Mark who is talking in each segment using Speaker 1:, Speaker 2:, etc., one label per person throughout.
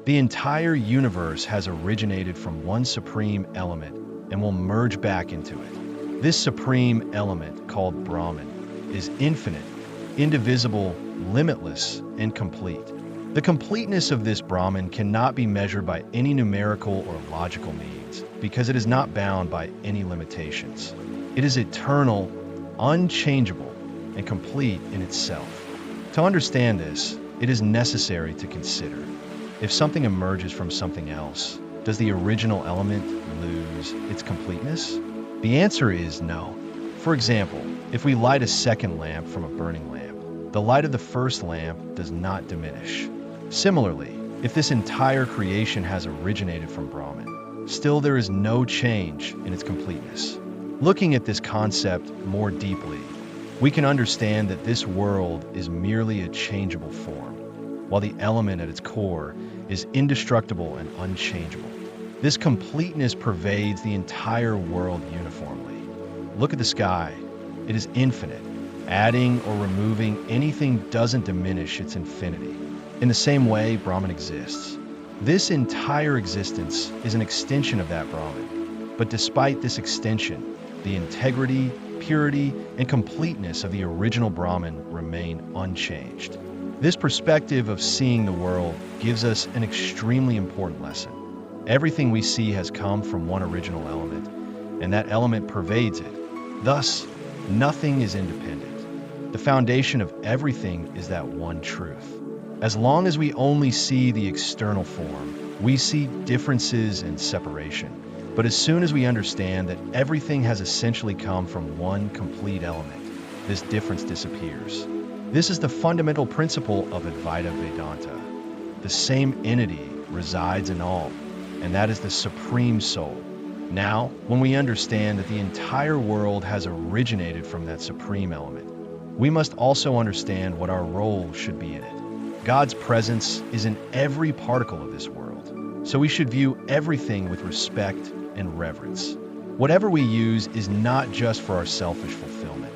Speaker 1: The entire universe has originated from one supreme element and will merge back into it. This supreme element, called Brahman, is infinite, indivisible, limitless, and complete. The completeness of this Brahman cannot be measured by any numerical or logical means because it is not bound by any limitations. It is eternal, unchangeable, and complete in itself. To understand this, it is necessary to consider: if something emerges from something else, does the original element lose its completeness? The answer is no. For example, if we light a second lamp from a burning lamp, the light of the first lamp does not diminish. Similarly, if this entire creation has originated from Brahman, still there is no change in its completeness. Looking at this concept more deeply, we can understand that this world is merely a changeable form, while the element at its core is indestructible and unchangeable. This completeness pervades the entire world uniformly. Look at the sky. It is infinite. Adding or removing anything doesn't diminish its infinity. In the same way, Brahman exists. This entire existence is an extension of that Brahman. But despite this extension, the integrity, purity, and completeness of the original Brahman remain unchanged. This perspective of seeing the world gives us an extremely important lesson. Everything we see has come from one original element, and that element pervades it. Thus, nothing is independent. The foundation of everything is that one truth. As long as we only see the external form, we see differences and separation. But as soon as we understand that everything has essentially come from one complete element, this difference disappears. This is the fundamental principle of Advaita Vedanta. The same entity resides in all, and that is the Supreme Soul. Now, when we understand that the entire world has originated from that supreme element, we must also understand what our role should be in it. God's presence is in every particle of this world, so we should view everything with respect and reverence. Whatever we use is not just for our selfish fulfillment,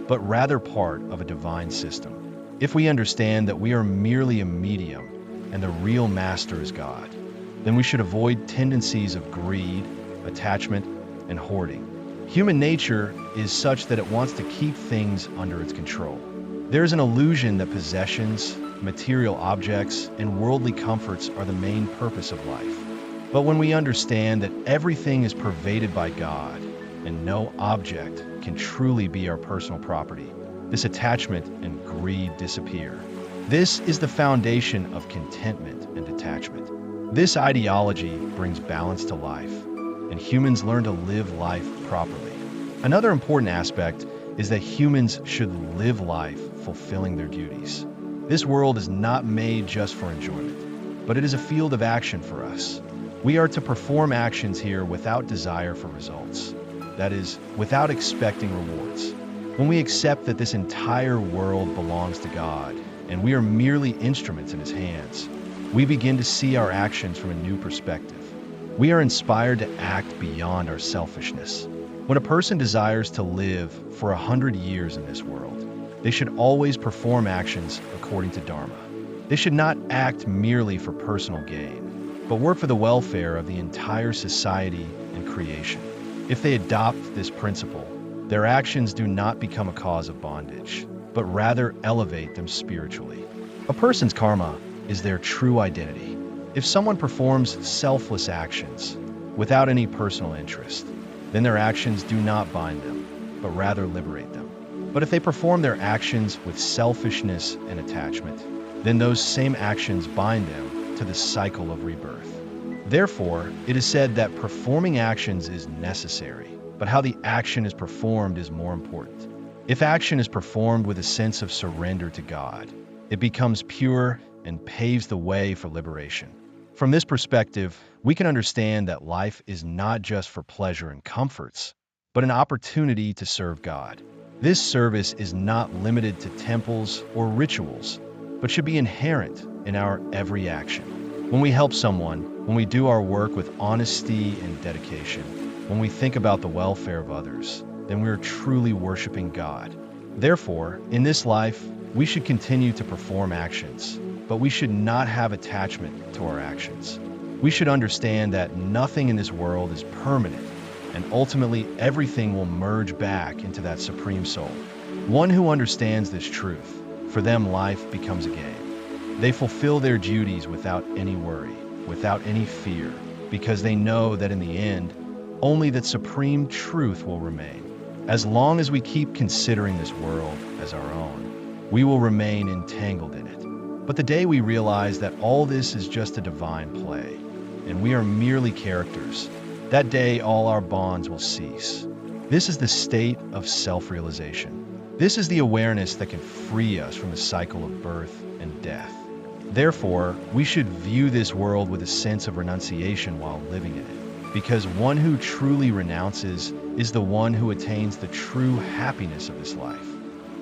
Speaker 1: but rather part of a divine system. If we understand that we are merely a medium and the real master is God, then we should avoid tendencies of greed, attachment, and hoarding. Human nature is such that it wants to keep things under its control. There is an illusion that possessions, material objects, and worldly comforts are the main purpose of life. But when we understand that everything is pervaded by God and no object can truly be our personal property, this attachment and greed disappear. This is the foundation of contentment and detachment. This ideology brings balance to life, and humans learn to live life properly. Another important aspect is that humans should live life fulfilling their duties. This world is not made just for enjoyment, but it is a field of action for us. We are to perform actions here without desire for results. That is, without expecting rewards. When we accept that this entire world belongs to God, and we are merely instruments in His hands, we begin to see our actions from a new perspective. We are inspired to act beyond our selfishness. When a person desires to live for 100 years in this world, they should always perform actions according to Dharma. They should not act merely for personal gain, but work for the welfare of the entire society and creation. If they adopt this principle, their actions do not become a cause of bondage, but rather elevate them spiritually. A person's karma is their true identity. If someone performs selfless actions without any personal interest, then their actions do not bind them, but rather liberate them. But if they perform their actions with selfishness and attachment, then those same actions bind them to the cycle of rebirth. Therefore, it is said that performing actions is necessary, but how the action is performed is more important. If action is performed with a sense of surrender to God, it becomes pure and paves the way for liberation. From this perspective, we can understand that life is not just for pleasure and comforts, but an opportunity to serve God. This service is not limited to temples or rituals, but should be inherent in our every action. When we help someone, when we do our work with honesty and dedication, when we think about the welfare of others, then we are truly worshiping God. Therefore, in this life, we should continue to perform actions, but we should not have attachment to our actions. We should understand that nothing in this world is permanent, and ultimately everything will merge back into that Supreme Soul. One who understands this truth, for them life becomes a game. They fulfill their duties without any worry, without any fear, because they know that in the end, only that supreme truth will remain. As long as we keep considering this world as our own, we will remain entangled in it. But the day we realize that all this is just a divine play, and we are merely characters, that day all our bonds will cease. This is the state of self-realization. This is the awareness that can free us from the cycle of birth and death. Therefore, we should view this world with a sense of renunciation while living in it, because one who truly renounces is the one who attains the true happiness of this life.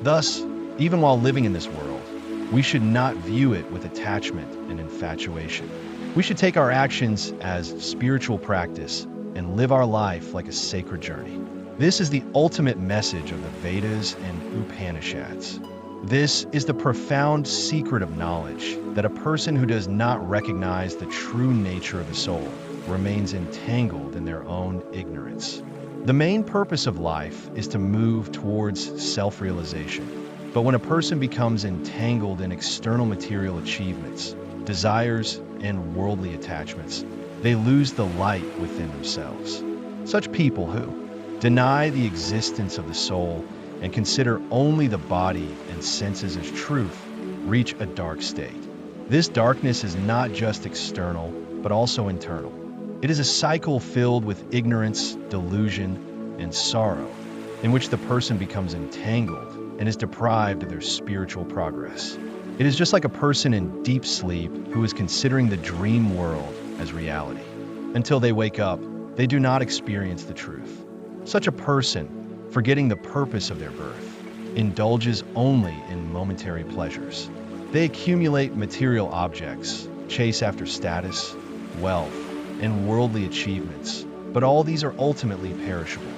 Speaker 1: Thus, even while living in this world, we should not view it with attachment and infatuation. We should take our actions as spiritual practice and live our life like a sacred journey. This is the ultimate message of the Vedas and Upanishads. This is the profound secret of knowledge that a person who does not recognize the true nature of the soul remains entangled in their own ignorance. The main purpose of life is to move towards self-realization. But when a person becomes entangled in external material achievements, desires, and worldly attachments, they lose the light within themselves. Such people who deny the existence of the soul and consider only the body and senses as truth reach a dark state. This darkness is not just external, but also internal. It is a cycle filled with ignorance, delusion, and sorrow, in which the person becomes entangled and is deprived of their spiritual progress. It is just like a person in deep sleep who is considering the dream world as reality. Until they wake up, they do not experience the truth. Such a person, forgetting the purpose of their birth, indulges only in momentary pleasures. They accumulate material objects, chase after status, wealth, and worldly achievements, but all these are ultimately perishable.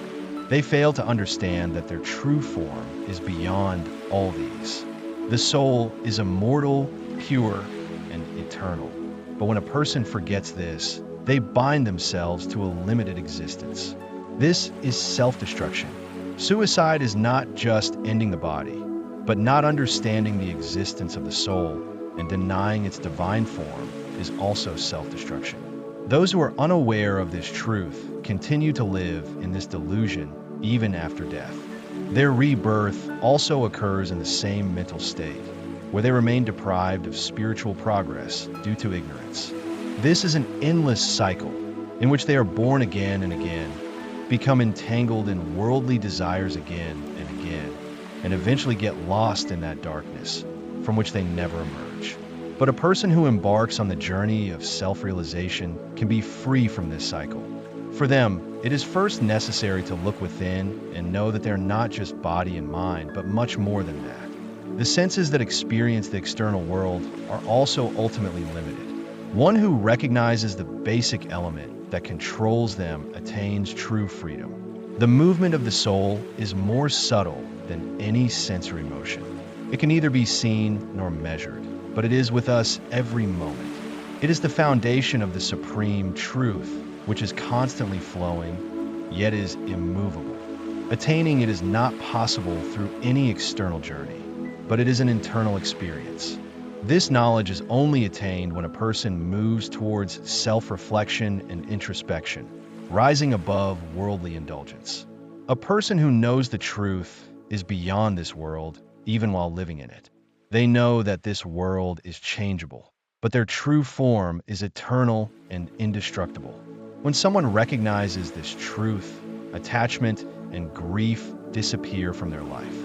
Speaker 1: They fail to understand that their true form is beyond all these. The soul is immortal, pure, and eternal. But when a person forgets this, they bind themselves to a limited existence. This is self-destruction. Suicide is not just ending the body, but not understanding the existence of the soul and denying its divine form is also self-destruction. Those who are unaware of this truth continue to live in this delusion even after death. Their rebirth also occurs in the same mental state, where they remain deprived of spiritual progress due to ignorance. This is an endless cycle in which they are born again and again, become entangled in worldly desires again and again, and eventually get lost in that darkness from which they never emerge. But a person who embarks on the journey of self-realization can be free from this cycle. For them, it is first necessary to look within and know that they're not just body and mind, but much more than that. The senses that experience the external world are also ultimately limited. One who recognizes the basic element that controls them attains true freedom. The movement of the soul is more subtle than any sensory motion. It can neither be seen nor measured, but it is with us every moment. It is the foundation of the supreme truth, which is constantly flowing, yet is immovable. Attaining it is not possible through any external journey, but it is an internal experience. This knowledge is only attained when a person moves towards self-reflection and introspection, rising above worldly indulgence. A person who knows the truth is beyond this world, even while living in it. They know that this world is changeable, but their true form is eternal and indestructible. When someone recognizes this truth, attachment and grief disappear from their life.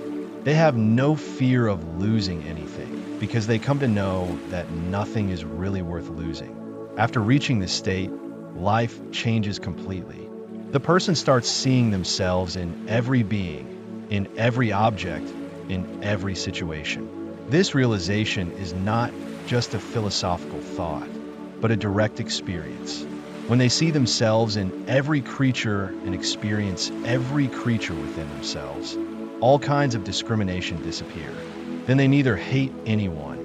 Speaker 1: They have no fear of losing anything because they come to know that nothing is really worth losing. After reaching this state, life changes completely. The person starts seeing themselves in every being, in every object, in every situation. This realization is not just a philosophical thought, but a direct experience. When they see themselves in every creature and experience every creature within themselves, all kinds of discrimination disappear. Then they neither hate anyone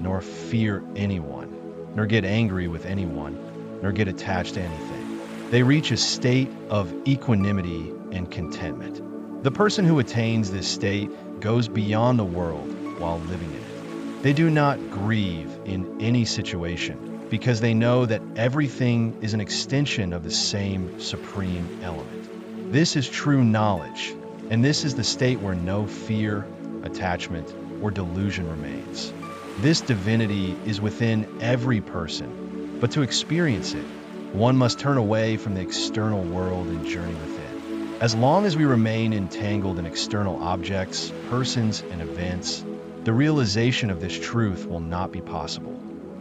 Speaker 1: nor fear anyone, nor get angry with anyone, nor get attached to anything. They reach a state of equanimity and contentment. The person who attains this state goes beyond the world while living in it. They do not grieve in any situation because they know that everything is an extension of the same supreme element. This is true knowledge, and this is the state where no fear, attachment, or delusion remains. This divinity is within every person, but to experience it, one must turn away from the external world and journey within. As long as we remain entangled in external objects, persons, and events, the realization of this truth will not be possible.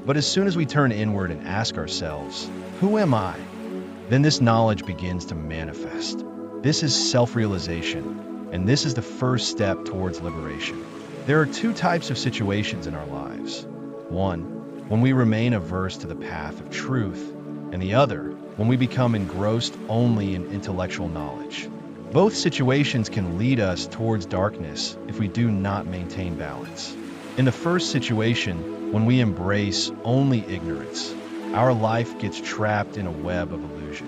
Speaker 1: But as soon as we turn inward and ask ourselves, "Who am I?" then this knowledge begins to manifest. This is self-realization, and this is the first step towards liberation. There are two types of situations in our lives. One, when we remain averse to the path of truth, and the other, when we become engrossed only in intellectual knowledge. Both situations can lead us towards darkness if we do not maintain balance. In the first situation, when we embrace only ignorance, our life gets trapped in a web of illusion.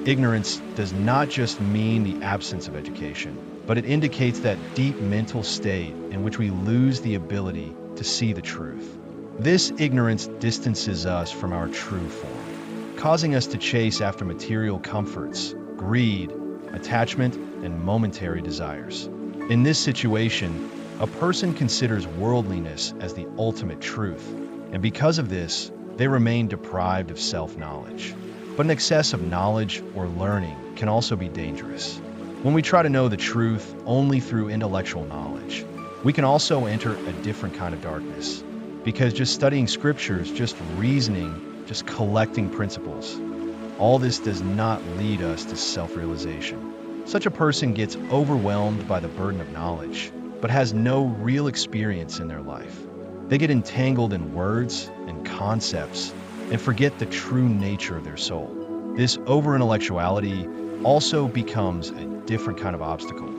Speaker 1: Ignorance does not just mean the absence of education, but it indicates that deep mental state in which we lose the ability to see the truth. This ignorance distances us from our true form, causing us to chase after material comforts, greed, attachment, and momentary desires. In this situation, a person considers worldliness as the ultimate truth, and because of this, they remain deprived of self-knowledge. But an excess of knowledge or learning can also be dangerous. When we try to know the truth only through intellectual knowledge, we can also enter a different kind of darkness, because just studying scriptures, just reasoning, just collecting principles, all this does not lead us to self-realization. Such a person gets overwhelmed by the burden of knowledge, but has no real experience in their life. They get entangled in words and concepts and forget the true nature of their soul. This over-intellectuality also becomes a different kind of obstacle.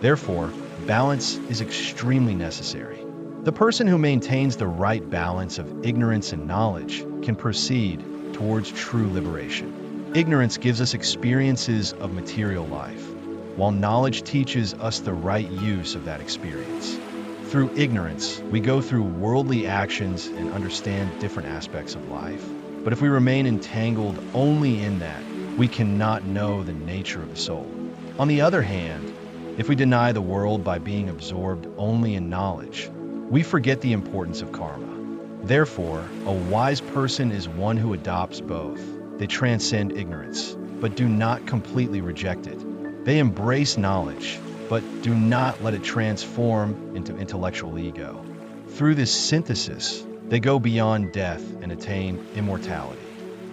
Speaker 1: Therefore, balance is extremely necessary. The person who maintains the right balance of ignorance and knowledge can proceed towards true liberation. Ignorance gives us experiences of material life, while knowledge teaches us the right use of that experience. Through ignorance, we go through worldly actions and understand different aspects of life. But if we remain entangled only in that, we cannot know the nature of the soul. On the other hand, if we deny the world by being absorbed only in knowledge, we forget the importance of karma. Therefore, a wise person is one who adopts both. They transcend ignorance, but do not completely reject it. They embrace knowledge, but do not let it transform into intellectual ego. Through this synthesis, they go beyond death and attain immortality.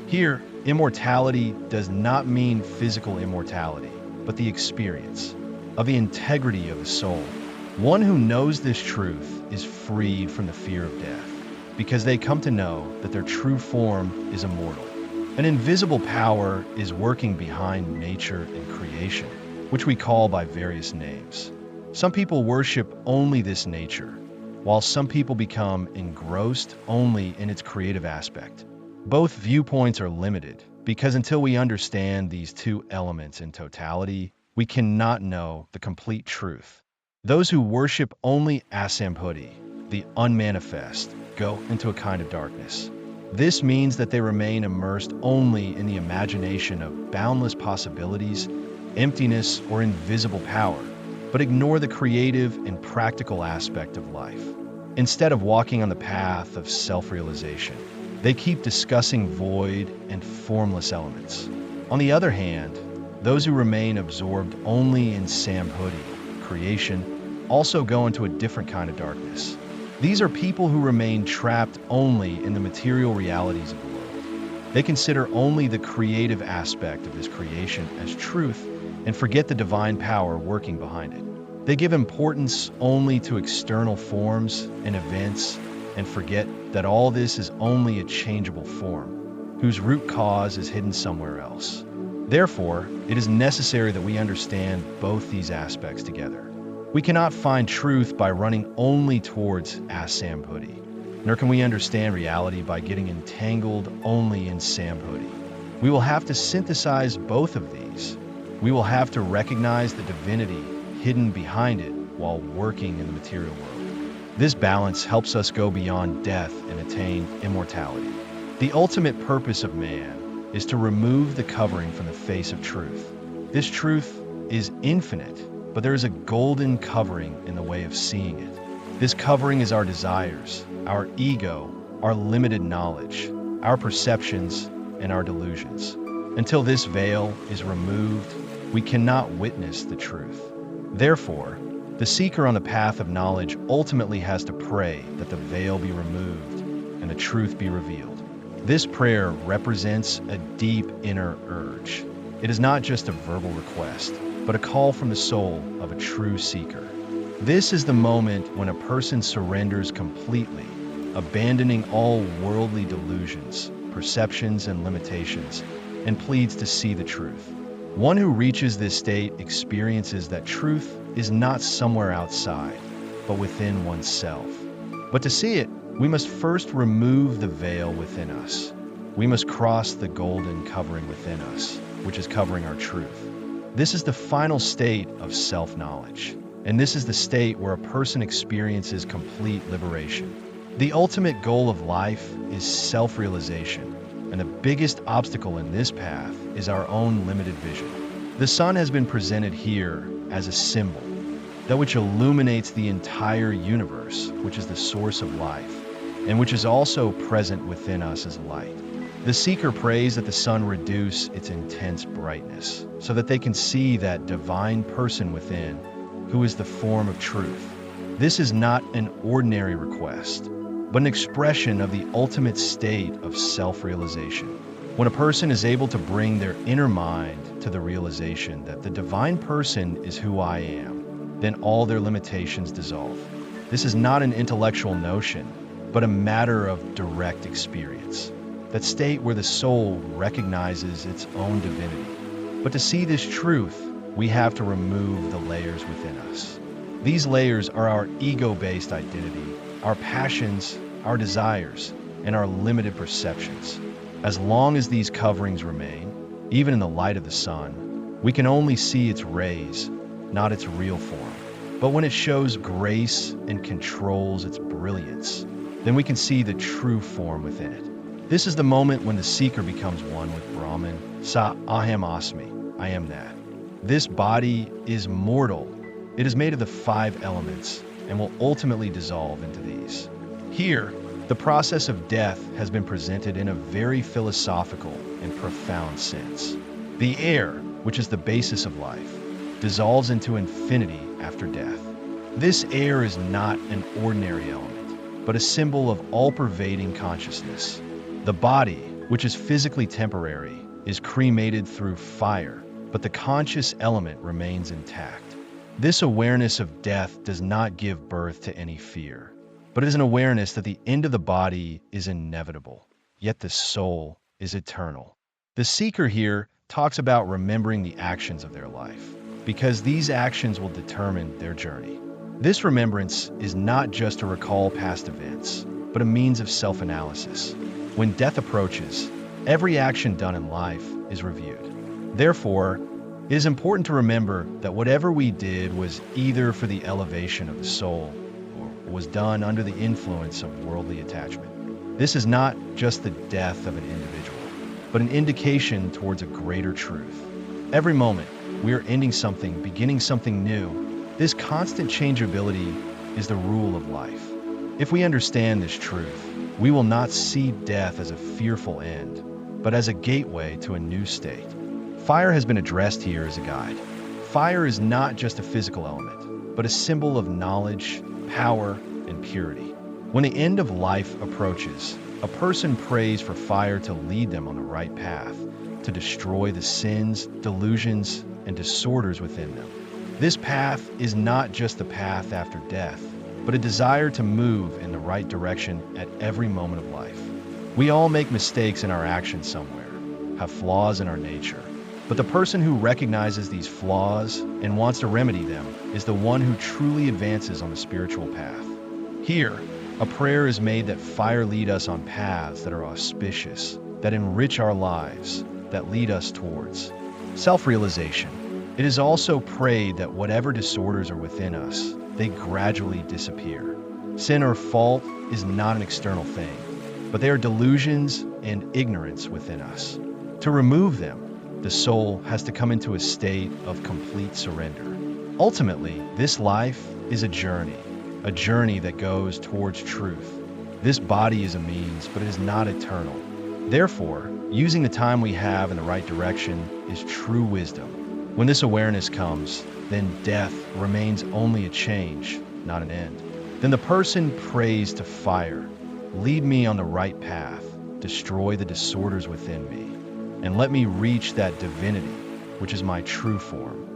Speaker 1: Here, immortality does not mean physical immortality, but the experience of the integrity of the soul. One who knows this truth is freed from the fear of death, because they come to know that their true form is immortal. An invisible power is working behind nature and creation, which we call by various names. Some people worship only this nature, while some people become engrossed only in its creative aspect. Both viewpoints are limited, because until we understand these two elements in totality, we cannot know the complete truth. Those who worship only Asambhuti, the unmanifest, go into a kind of darkness. This means that they remain immersed only in the imagination of boundless possibilities, emptiness, or invisible power, but ignore the creative and practical aspect of life. Instead of walking on the path of self-realization, they keep discussing void and formless elements. On the other hand, those who remain absorbed only in Sambhuti, creation, also go into a different kind of darkness. These are people who remain trapped only in the material realities of the world. They consider only the creative aspect of this creation as truth and forget the divine power working behind it. They give importance only to external forms and events and forget that all this is only a changeable form, whose root cause is hidden somewhere else. Therefore, it is necessary that we understand both these aspects together. We cannot find truth by running only towards Asambhuti. nor can we understand reality by getting entangled only in Sambodhi. We will have to synthesize both of these. We will have to recognize the divinity hidden behind it while working in the material world. This balance helps us go beyond death and attain immortality. The ultimate purpose of man is to remove the covering from the face of truth. This truth is infinite, but there is a golden covering in the way of seeing it. This covering is our desires, our ego, our limited knowledge, our perceptions, and our delusions. Until this veil is removed, we cannot witness the truth. Therefore, the seeker on the path of knowledge ultimately has to pray that the veil be removed and the truth be revealed. This prayer represents a deep inner urge. It is not just a verbal request, but a call from the soul of a true seeker. This is the moment when a person surrenders completely, abandoning all worldly delusions, perceptions, and limitations, and pleads to see the truth. One who reaches this state experiences that truth is not somewhere outside, but within oneself. But to see it, we must first remove the veil within us. We must cross the golden covering within us, which is covering our truth. This is the final state of self-knowledge, and this is the state where a person experiences complete liberation. The ultimate goal of life is self-realization, and the biggest obstacle in this path is our own limited vision. The sun has been presented here as a symbol, that which illuminates the entire universe, which is the source of life, and which is also present within us as light. The seeker prays that the sun reduce its intense brightness, so that they can see that divine person within, who is the form of truth. This is not an ordinary request, but an expression of the ultimate state of self-realization. When a person is able to bring their inner mind to the realization that the divine person is who I am, then all their limitations dissolve. This is not an intellectual notion, but a matter of direct experience. That state where the soul recognizes its own divinity. But to see this truth, we have to remove the layers within us. These layers are our ego-based identity, our passions, our desires, and our limited perceptions. As long as these coverings remain, even in the light of the sun, we can only see its rays, not its real form. But when it shows grace and controls its brilliance, then we can see the true form within it. This is the moment when the seeker becomes one with Brahman, Sa Aham Asmi, I am that. This body is mortal. It is made of the 5 elements and will ultimately dissolve into these. Here, the process of death has been presented in a very philosophical and profound sense. The air, which is the basis of life, dissolves into infinity after death. This air is not an ordinary element, but a symbol of all-pervading consciousness. The body, which is physically temporary, is cremated through fire, but the conscious element remains intact. This awareness of death does not give birth to any fear, but it is an awareness that the end of the body is inevitable, yet the soul is eternal. The seeker here talks about remembering the actions of their life, because these actions will determine their journey. This remembrance is not just to recall past events, but a means of self-analysis. When death approaches, every action done in life is reviewed. Therefore, it is important to remember that whatever we did was either for the elevation of the soul or was done under the influence of worldly attachment. This is not just the death of an individual, but an indication towards a greater truth. Every moment, we are ending something, beginning something new. This constant changeability is the rule of life. If we understand this truth, we will not see death as a fearful end, but as a gateway to a new state. Fire has been addressed here as a guide. Fire is not just a physical element, but a symbol of knowledge, power, and purity. When the end of life approaches, a person prays for fire to lead them on the right path, to destroy the sins, delusions, and disorders within them. This path is not just the path after death, but a desire to move in the right direction at every moment of life. We all make mistakes in our actions somewhere, have flaws in our nature. But the person who recognizes these flaws and wants to remedy them is the one who truly advances on the spiritual path. Here, A prayer is made that fire lead us on paths that are auspicious, that enrich our lives, that lead us towards self-realization. It is also prayed that whatever disorders are within us, they gradually disappear. Sin or fault is not an external thing, but they are delusions and ignorance within us. To remove them, the soul has to come into a state of complete surrender. Ultimately, this life is a journey that goes towards truth. This body is a means, but it is not eternal. Therefore, using the time we have in the right direction is true wisdom. When this awareness comes, then death remains only a change, not an end. Then the person prays to fire, lead me on the right path, destroy the disorders within me, and let me reach that divinity, which is my true form.